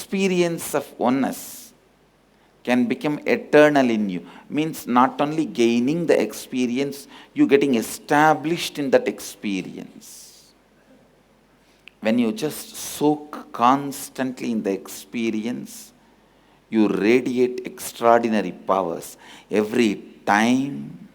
experience of oneness can become eternal in you. Means not only gaining the experience, you getting established in that experience. When you just soak constantly in the experience, you radiate extraordinary powers. Every time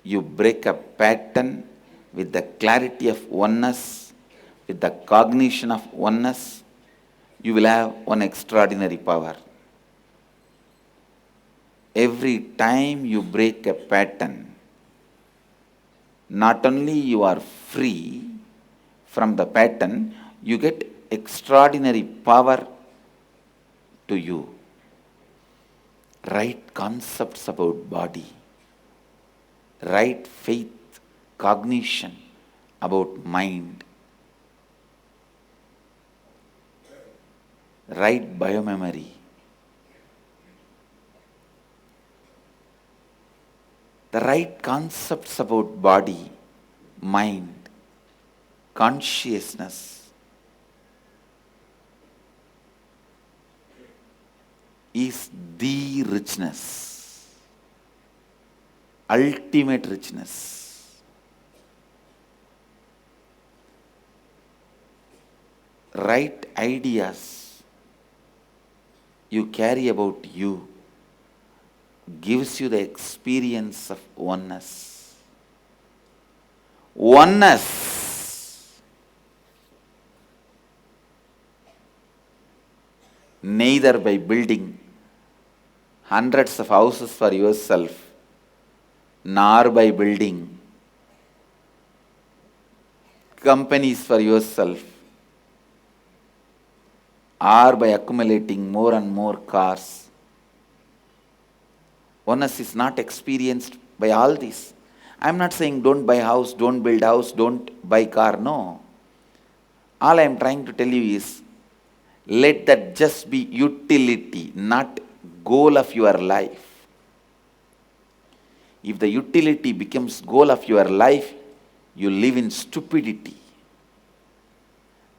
you break a pattern with the clarity of oneness, with the cognition of oneness, you will have one extraordinary power. Every time you break a pattern, not only you are free from the pattern, you get extraordinary power to you. Right concepts about body, right faith, cognition about mind, right biomemory. The right concepts about body, mind, consciousness is the richness, ultimate richness. Right ideas you carry about you gives you the experience of oneness. Oneness. Neither by building hundreds of houses for yourself, nor by building companies for yourself, or by accumulating more and more cars. Oneness is not experienced by all these. I am not saying don't buy house, don't build house, don't buy car. No. All I am trying to tell you is, let that just be utility, not goal of your life. If the utility becomes goal of your life, you live in stupidity.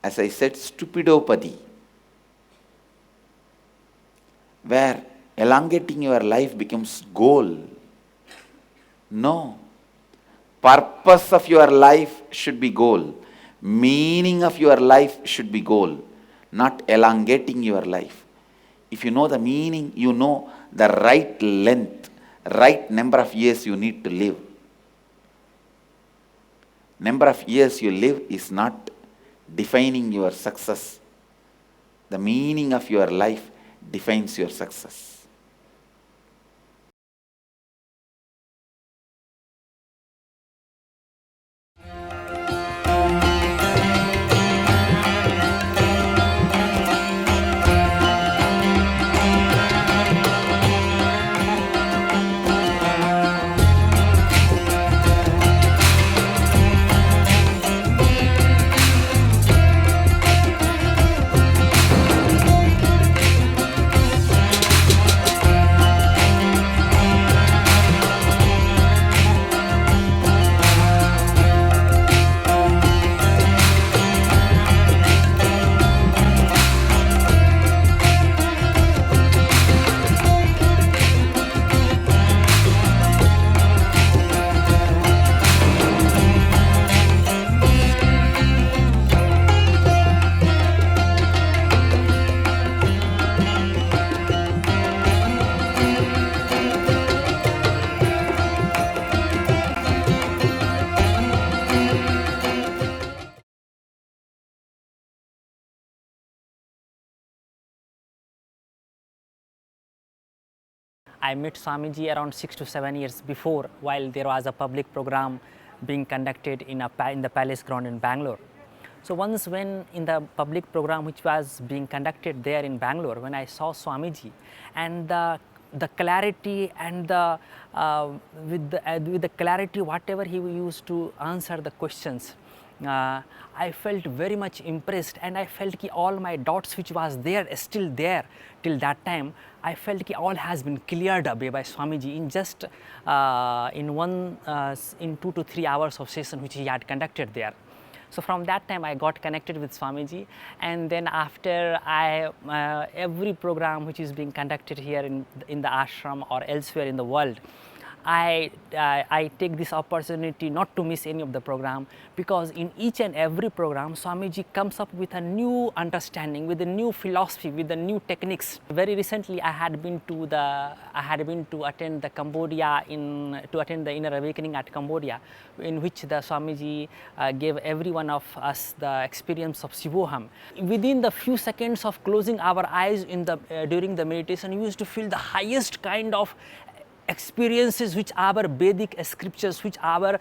As I said, stupidopathy, where elongating your life becomes goal. No. Purpose of your life should be goal. Meaning of your life should be goal, not elongating your life. If you know the meaning, you know the right length, right number of years you need to live. Number of years you live is not defining your success. The meaning of your life defines your success. I met Swamiji around 6 to 7 years before, while there was a public program being conducted in the Palace ground in Bangalore. So once when in the public program which was being conducted there in Bangalore, when I saw Swamiji and the clarity and with the clarity whatever he used to answer the questions, I felt very much impressed, and I felt that all my doubts which was there still there till that time, I felt that all has been cleared away by Swamiji in just in 2 to 3 hours of session which he had conducted there. So from that time I got connected with Swamiji, and then after every program which is being conducted here in the ashram or elsewhere in the world, I take this opportunity not to miss any of the program, because in each and every program Swamiji comes up with a new understanding, with a new philosophy, with the new techniques. Very recently I had been to attend the Cambodia to attend the Inner Awakening at Cambodia, in which the Swamiji gave every one of us the experience of Shivoham. Within the few seconds of closing our eyes during the meditation, we used to feel the highest kind of experiences which our Vedic scriptures, which our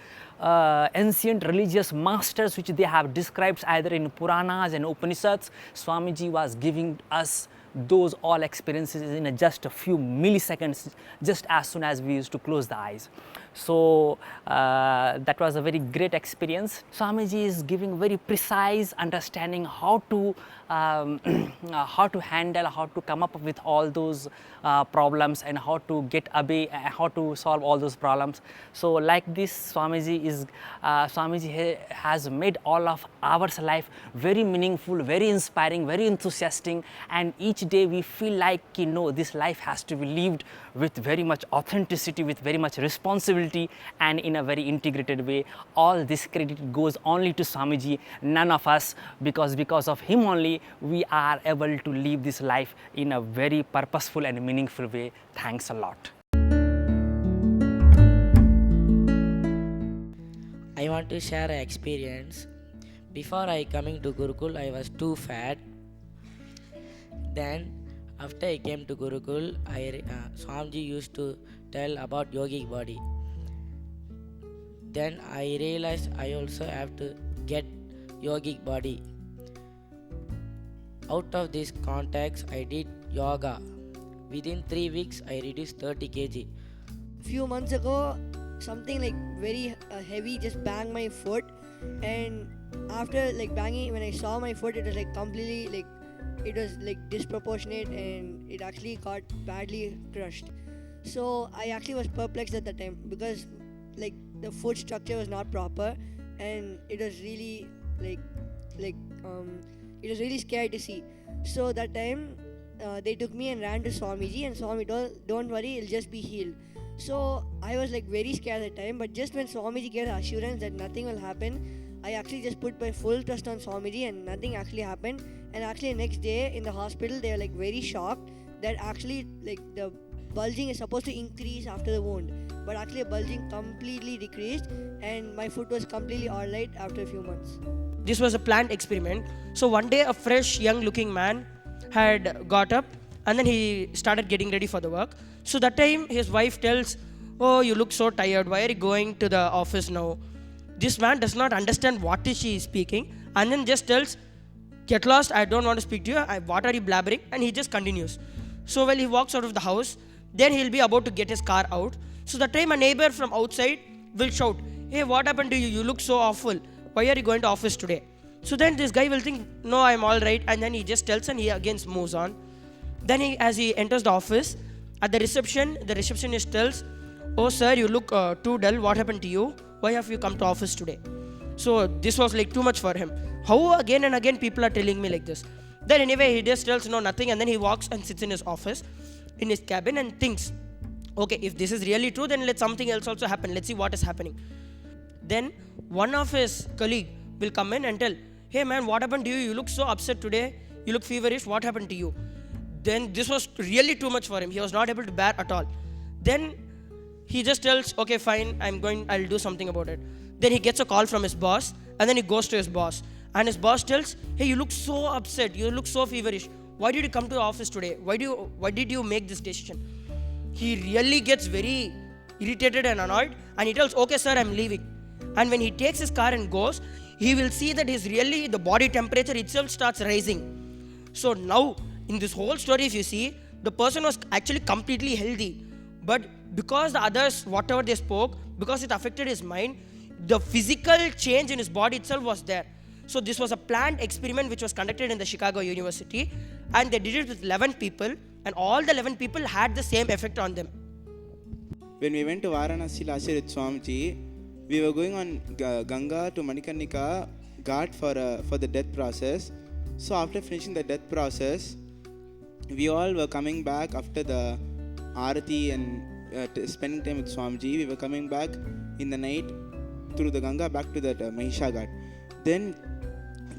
ancient religious masters, which they have described either in Puranas and Upanishads, Swamiji was giving us those all experiences in just a few milliseconds, just as soon as we used to close the eyes. So that was a very great experience. Swamiji is giving very precise understanding how to handle, how to come up with all those problems, and how to get away, how to solve all those problems. So like this, Swamiji has made all of our life very meaningful, very inspiring, very enthusiastic, and each day we feel like, this life has to be lived with very much authenticity, with very much responsibility, and in a very integrated way. All this credit goes only to Swamiji, none of us, because of him only we are able to live this life in a very purposeful and meaningful way. Thanks a lot. I want to share an experience. Before I coming to Gurukul, I was too fat. Then after I came to Gurukul, Swamiji used to tell about yogic body. Then I realized I also have to get yogic body. Out of this context, I did yoga. Within 3 weeks, I reduced 30 kg. Few months ago, something like very heavy just banged my foot, and after like banging, when I saw my foot, it was like completely like, it was like disproportionate, and it actually got badly crushed. So I actually was perplexed at the time, because like the foot structure was not proper, and it was really it was really scary to see. So that time they took me and ran to Swamiji, and Swami told, don't worry, it'll just be healed. So I was like very scared at the time, but just when Swamiji gave the assurance that nothing will happen, I actually just put my full trust on Swamiji, and nothing actually happened. And actually the next day in the hospital, they were like very shocked that actually like the bulging is supposed to increase after the wound, but actually the bulging completely decreased, and my foot was completely alright after a few months. This was a planned experiment. So one day a fresh young looking man had got up, and then he started getting ready for the work. So that time his wife tells, oh, you look so tired, why are you going to the office now? This man does not understand what is she speaking, and then just tells, get lost, I don't want to speak to you, what are you blabbering? And he just continues. So while he walks out of the house, then he'll be about to get his car out. So that time a neighbor from outside will shout, hey, what happened to you? You look so awful. Why are you going to office today? So then this guy will think, no, I'm all right. And then he just tells, and he again moves on. Then as he enters the office, at the receptionist tells, oh sir, you look too dull. What happened to you? Why have you come to office today? So this was like too much for him. How again and again people are telling me like this? Then anyway, he just tells no, nothing, and then he walks and sits in his office, in his cabin, and thinks, okay, if this is really true, then let something else also happen. Let's see what is happening. Then one of his colleague will come in and tell, hey man, what happened to you? You look so upset today. You look feverish. What happened to you? Then this was really too much for him. He was not able to bear at all. Then he just tells, okay, fine, I'll do something about it. Then he gets a call from his boss, and then he goes to his boss. And his boss tells, hey, you look so upset. You look so feverish. Why did you come to the office today? Why did you make this decision? He really gets very irritated and annoyed, and he tells, okay sir, I'm leaving. And when he takes his car and goes, he will see that the body temperature itself starts rising. So now, in this whole story, if you see, the person was actually completely healthy. But because the others, whatever they spoke, because it affected his mind, the physical change in his body itself was there. So this was a planned experiment which was conducted in the Chicago University, and they did it with 11 people, and all the 11 people had the same effect on them. When we went to Varanasi last year with Swamiji, we were going on Ganga to Manikarnika ghat for the death process. So after finishing the death process, we all were coming back after the Arati and spending time with Swamiji. We were coming back in the night through the Ganga back to that Mahisha Ghat. Then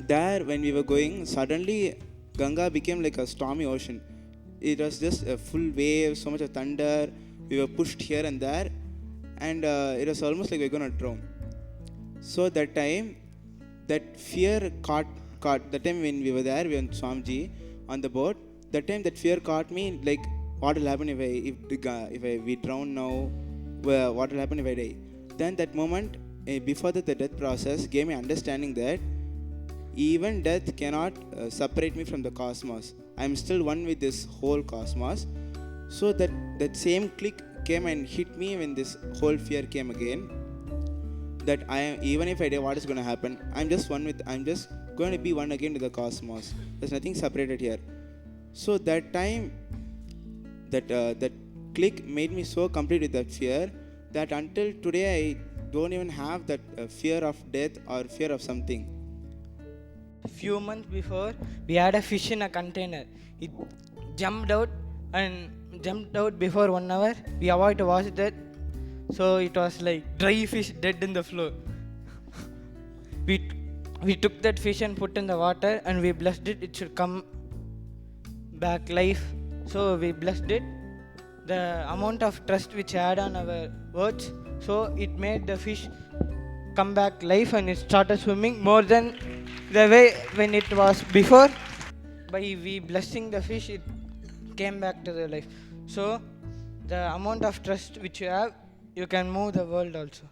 there, when we were going, suddenly Ganga became like a stormy ocean. It was just a full wave, so much of thunder. We were pushed here and there, and it was almost like we were going to drown. So that time, that fear caught. The time when we were there, we were in Swamiji on the boat. That time, that fear caught me. Like, what will happen if we drown now? What will happen if I die? Then that moment, before the death process, gave me understanding that even death cannot separate me from the cosmos. I am still one with this whole cosmos. So that same click came and hit me when this whole fear came again. That even if I die, what is going to happen? I'm just going to be one again with the cosmos. There's nothing separated here. So that time, that click made me so complete with that fear that until today I don't even have that fear of death or fear of something. A few months before, we had a fish in a container. It jumped out before 1 hour. We avoided to wash that, so it was like dry fish dead in the floor. We took that fish and put in the water, and we blessed it. It should come back life. So we blessed it. The amount of trust which I had on our words, so it made the fish come back life, and it started swimming more than the way when it was before. By we blessing the fish, it came back to the life. So the amount of trust which you have, you can move the world also.